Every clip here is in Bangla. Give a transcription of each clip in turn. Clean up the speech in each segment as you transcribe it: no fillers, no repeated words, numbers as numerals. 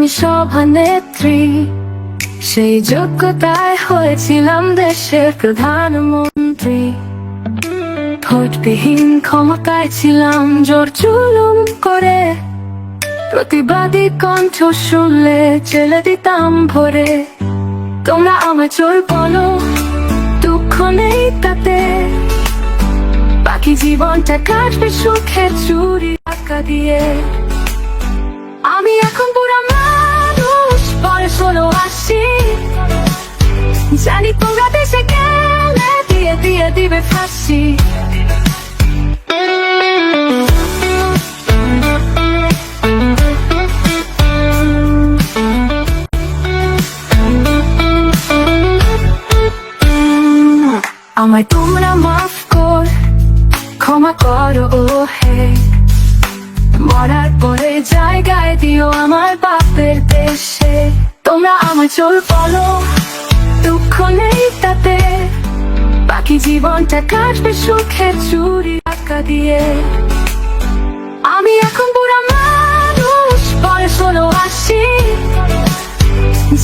আমি সভানেত্রী, সেই যোগ্যতায় হয়েছিলাম দেশের প্রধানমন্ত্রী। ভোটবিহীন ক্ষমতায় ছিলাম জোর জুলুম করে, প্রতিবাদী কণ্ঠ শুনলে জেলে দিতাম ভরে। তোমরা আমায় চোর বলো, দুঃখ নেই তাতে, বাকি জীবনটা কাটবে সুখে চুরি টাকা দিয়ে। আমি এখন বুড়া মানুষ, বয়স হলো 80, জানি তোমরা দেশে গেলে দিয়ে দিয়ে দিবে ফাঁসি। আমায় তোমরা মাফ কর, ক্ষমা করো ও হে, মরার পরে জায়গায় দিও আমার বাপের দেশে। তোমরা আমায় চোর বলো, দুঃখ নেই তাতে, বাকি জীবনটা কাটবে সুখে চুরি টাকা দিয়ে। আমি এখন বুড়া মানুষ, বয়স হলো 80,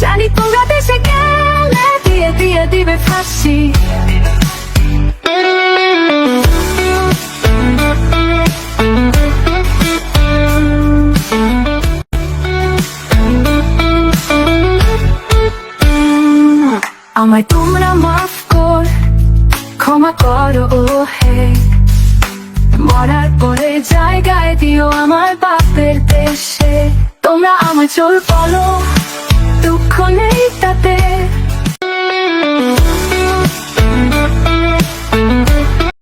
জানি তোমরা দেশে গেলে দিয়ে দিয়ে দিবে ফাঁসি। আমায় তোমরা মাফ কর, ক্ষমা করো ও হে, মরার পরে জায়গায় দিও আমার বাপের দেশে। তোমরা আমায় চোর বলো,